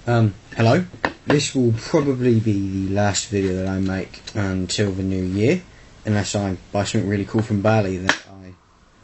Hello. This will probably be the last video that I make until the new year, unless I buy something really cool from Bali that I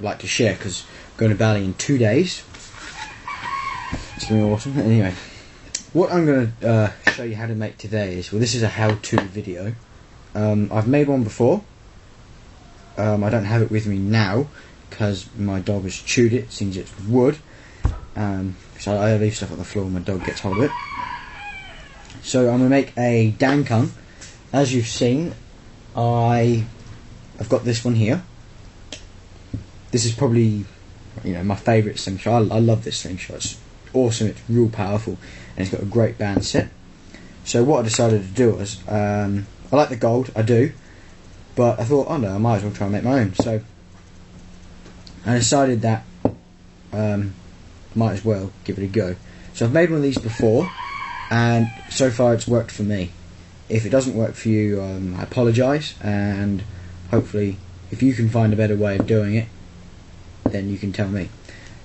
like to share, because I'm going to Bali in 2 days. It's going to be awesome. Anyway, what I'm going to show you how to make today is, well, this is a how-to video. I've made one before. I don't have it with me now because my dog has chewed it, since it's wood. So I leave stuff on the floor and my dog gets hold of it. So I'm going to make a dankung. As you've seen, I've got this one here. This is probably, my favourite slingshot. I love this slingshot. It's awesome, it's real powerful, and it's got a great band set. So what I decided to do was, I like the gold, I do, but I thought, oh no, I might as well try and make my own. So I decided that might as well give it a go. So I've made one of these before, and so far it's worked for me. If it doesn't work for you, I apologise, and hopefully if you can find a better way of doing it, then you can tell me.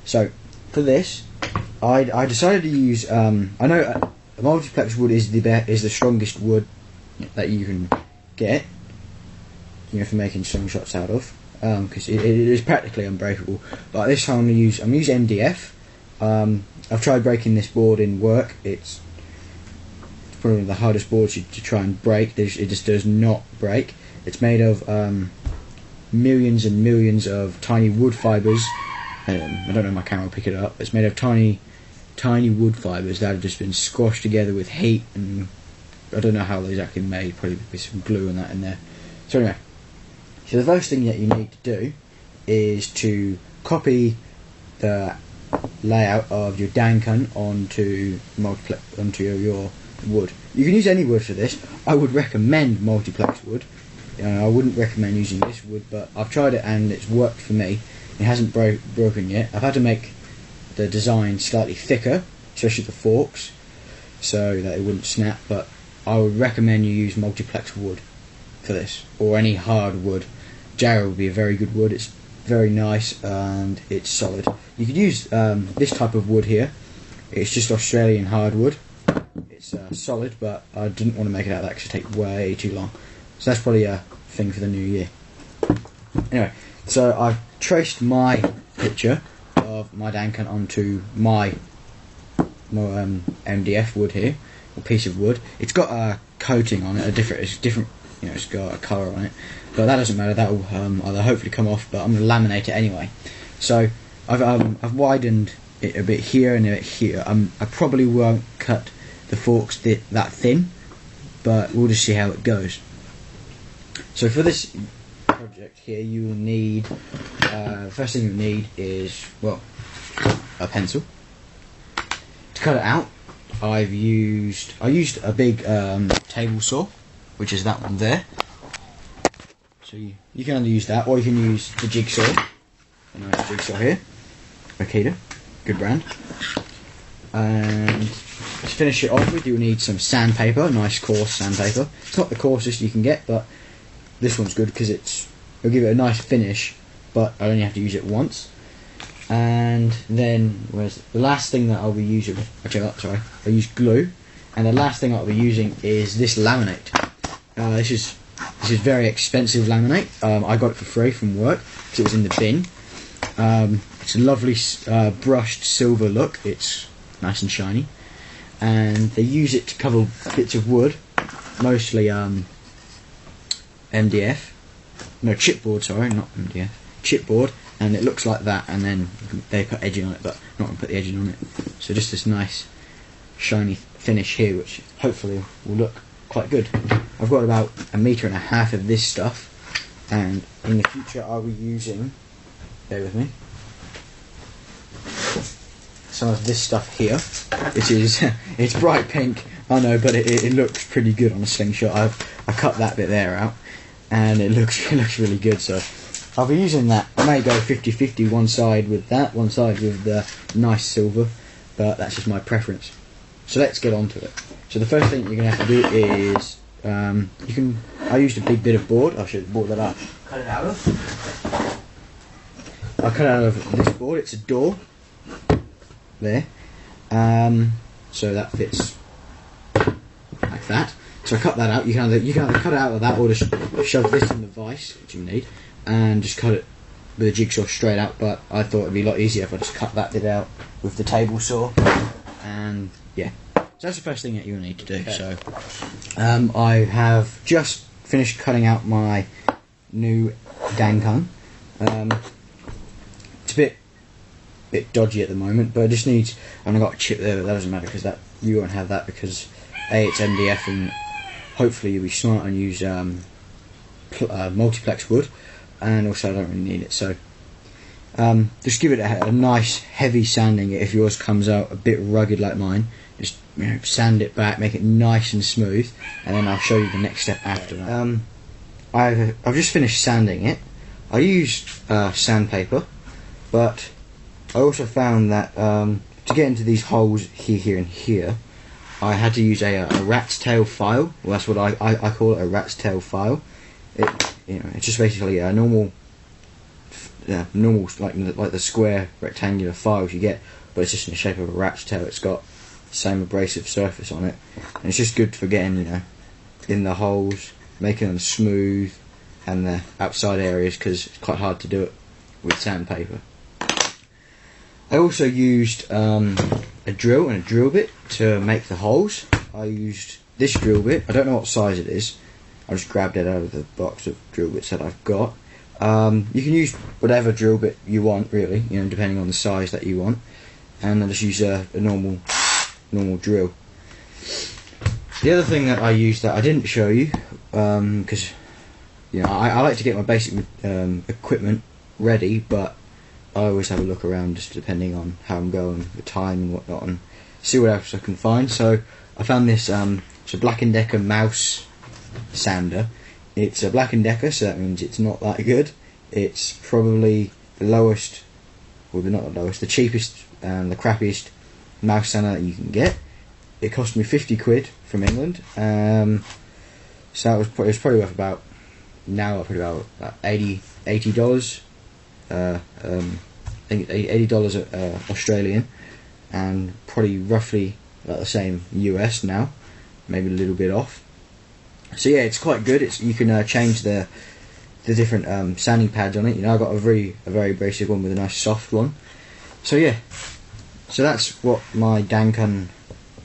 So for this, I decided to use, I know multiplex wood is the strongest wood that you can get, for making slingshots out of, because it is practically unbreakable. But this time I'm using MDF. I've tried breaking this board in work. It's probably one of the hardest boards to try and break. It just does not break. It's made of millions and millions of tiny wood fibres. I don't know if my camera will pick it up. It's made of tiny wood fibres that have just been squashed together with heat, and I don't know how they're exactly made. Probably with some glue and that in there. So anyway, so the first thing that you need to do is to copy the layout of your dankung onto your wood. You can use any wood for this. I would recommend multiplex wood. I wouldn't recommend using this wood, but I've tried it and it's worked for me. It hasn't broken yet. I've had to make the design slightly thicker, especially the forks, so that it wouldn't snap, but I would recommend you use multiplex wood for this, or any hard wood. Jarrah would be a very good wood. It's very nice and it's solid. You could use this type of wood here. It's just Australian hardwood. It's solid, but I didn't want to make it out of that because it take way too long. So that's probably a thing for the new year. Anyway, so I've traced my picture of my dankung onto my MDF wood here, a piece of wood. It's got a coating on it, it's different, it's got a colour on it, but that doesn't matter. That will either hopefully come off, but I'm going to laminate it anyway. So I've widened it a bit here and a bit here. I probably won't cut the forks that thin, but we'll just see how it goes. So for this project here, you will need, the first thing you need is, well, a pencil. To cut it out, I used a big table saw, which is that one there. So you can either use that, or you can use the jigsaw. A nice jigsaw here, Akita, good brand. And to finish it off with, you'll need some sandpaper, nice coarse sandpaper. It's not the coarsest you can get, but this one's good because it'll give it a nice finish, but I only have to use it once. And then the last thing that I'll be using, I use glue, and the last thing I'll be using is this laminate. This is very expensive laminate. I got it for free from work because it was in the bin. It's a lovely brushed silver look. It's nice and shiny, and they use it to cover bits of wood, mostly MDF, no, chipboard, sorry, not MDF, chipboard, and it looks like that, and then they put edging on it, but not going to put the edging on it. So just this nice shiny finish here, which hopefully will look quite good. I've got about 1.5 meters of this stuff, and in the future I'll be using, bear with me, some of this stuff here. It's bright pink, I know, but it looks pretty good on a slingshot. I cut that bit there out, and it looks really good. So I'll be using that. I may go 50-50, one side with that, one side with the nice silver, but that's just my preference. So let's get on to it. So the first thing you're going to have to do is, I used a big bit of board. I should have brought that up. Cut it out of. I cut out of this board. It's a door there. So that fits like that. So I cut that out. You can either cut it out of that, or just shove this in the vise, which you need, and just cut it with a jigsaw straight out. But I thought it'd be a lot easier if I just cut that bit out with the table saw. And yeah, so that's the first thing that you'll need to do. Okay. So I have just finished cutting out my new dankung. It's a bit dodgy at the moment, but it just needs, and I got a chip there, but that doesn't matter because that you won't have that, because A, it's MDF, and hopefully you'll be smart and use multiplex wood, and also I don't really need it. So just give it a nice heavy sanding. If yours comes out a bit rugged like mine, just sand it back, make it nice and smooth, and then I'll show you the next step after that. I've just finished sanding it. I used sandpaper, but I also found that to get into these holes here and here, I had to use a rat's tail file. Well, that's what I call it, a rat's tail file. It's just basically a normal like the square rectangular files you get, but it's just in the shape of a rat's tail. It's got the same abrasive surface on it, and it's just good for getting in the holes, making them smooth, and the outside areas, because it's quite hard to do it with sandpaper. I also used a drill and a drill bit to make the holes. I used this drill bit. I don't know what size it is. I just grabbed it out of the box of drill bits that I've got. You can use whatever drill bit you want, really, depending on the size that you want. And I just use a normal drill. The other thing that I used that I didn't show you, because I like to get my basic equipment ready, but I always have a look around, just depending on how I'm going, the time and whatnot, and see what else I can find. So I found this, it's a Black & Decker mouse sander. It's a Black & Decker, so that means it's not that good. It's probably the lowest, well, not the lowest, the cheapest and the crappiest mouse sander that you can get. It cost me 50 quid from England, so it was probably worth about $80. I think it's $80 Australian, and probably roughly about the same US now, maybe a little bit off. So yeah, it's quite good. You can change the different sanding pads on it. I got a very basic one with a nice soft one. So yeah, so that's what my dankung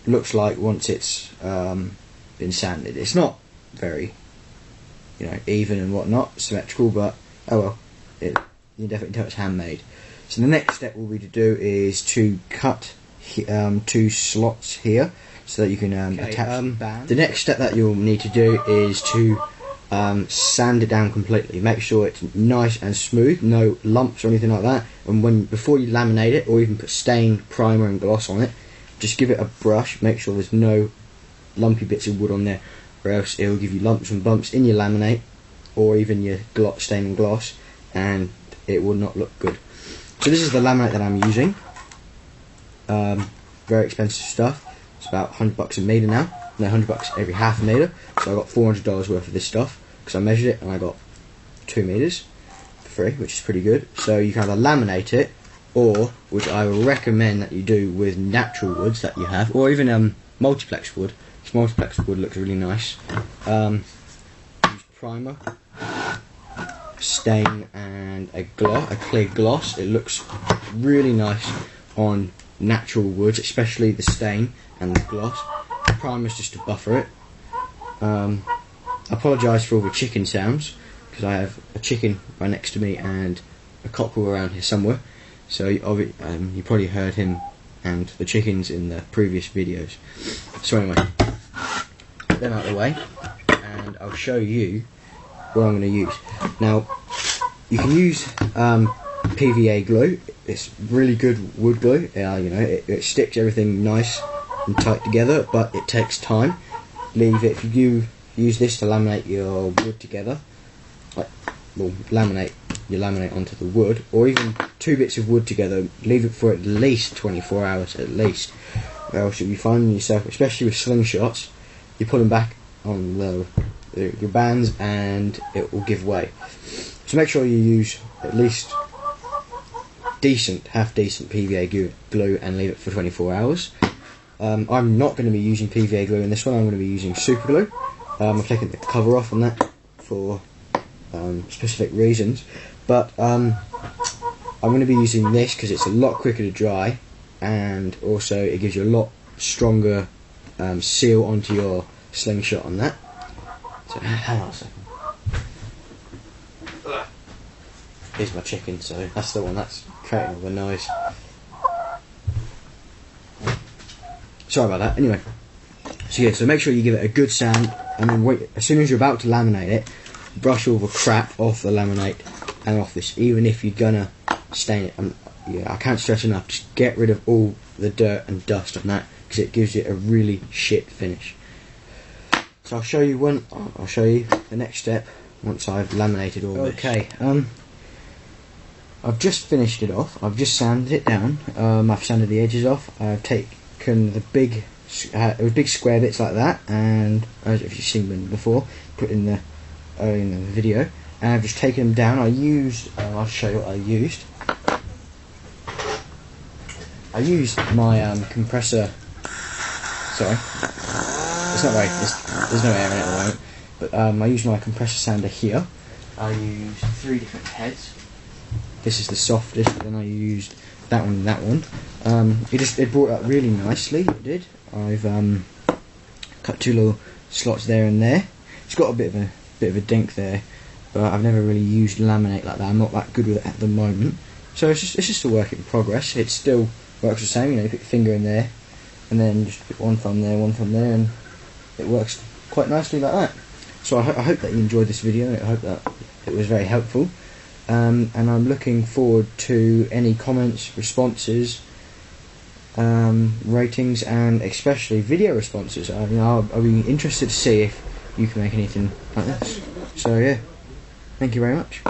looks like once it's been sanded. It's not very even and whatnot, symmetrical, but oh well, you can definitely tell it's handmade. So the next step will be to do is to cut 2 slots here, so that you can attach bands. The next step that you'll need to do is to sand it down completely. Make sure it's nice and smooth, no lumps or anything like that. And before you laminate it, or even put stain, primer and gloss on it, just give it a brush. Make sure there's no lumpy bits of wood on there, or else it will give you lumps and bumps in your laminate, or even your stain and gloss, and it will not look good. So this is the laminate that I'm using. Very expensive stuff. It's about $100 a metre now. No, $100 every half a metre. So I got $400 worth of this stuff, because I measured it and I got 2 metres for free, which is pretty good. So you can either laminate it, or, which I will recommend that you do with natural woods that you have, or even multiplex wood. This multiplex wood looks really nice. Use primer, stain and a clear gloss. It looks really nice on natural woods, especially the stain and the gloss. The primer is just to buffer it. I apologise for all the chicken sounds, because I have a chicken right next to me and a cockerel around here somewhere, so you probably heard him and the chickens in the previous videos. So anyway, get them out of the way, and I'll show you what I'm going to use. Now, you can use PVA glue. It's really good wood glue. It sticks everything nice and tight together, but it takes time. If you use this to laminate your wood together, laminate your laminate onto the wood, or even 2 bits of wood together, leave it for at least 24 hours at least, or else you'll be finding yourself, especially with slingshots, you pull them back on your bands and it will give way. So make sure you use at least half decent PVA glue and leave it for 24 hours. I'm not going to be using PVA glue in this one. I'm going to be using super glue. I've taken the cover off on that for specific reasons, but I'm going to be using this because it's a lot quicker to dry, and also it gives you a lot stronger seal onto your slingshot on that. So hang on a second. Here's my chicken, so that's the one that's creating all the noise. Sorry about that. Anyway, so yeah, so make sure you give it a good sand, and then wait. As soon as you're about to laminate it, brush all the crap off the laminate and off this. Even if you're gonna stain it, yeah, I can't stress enough. Just get rid of all the dirt and dust on that, because it gives you a really shit finish. So I'll show you the next step once I've laminated all this. Okay. I've just finished it off. I've just sanded it down. I've sanded the edges off. I've taken the big square bits like that, and as if you've seen them before, put in the video. And I've just taken them down. I'll show you what I used. I used my compressor. Sorry, it's not very. There's no air in it at the moment. But I used my compressor sander here. I used 3 different heads. This is the softest, then I used that one and that one. It brought up really nicely, it did. I've cut 2 little slots there and there. It's got a bit of a dink there, but I've never really used laminate like that. I'm not that good with it at the moment. So it's just a work in progress. It still works the same, you know, you put your finger in there, and then just put one from there, and it works quite nicely like that. So I hope that you enjoyed this video, and I hope that it was very helpful. And I'm looking forward to any comments, responses, ratings, and especially video responses. I'll be interested to see if you can make anything like this. So yeah, thank you very much.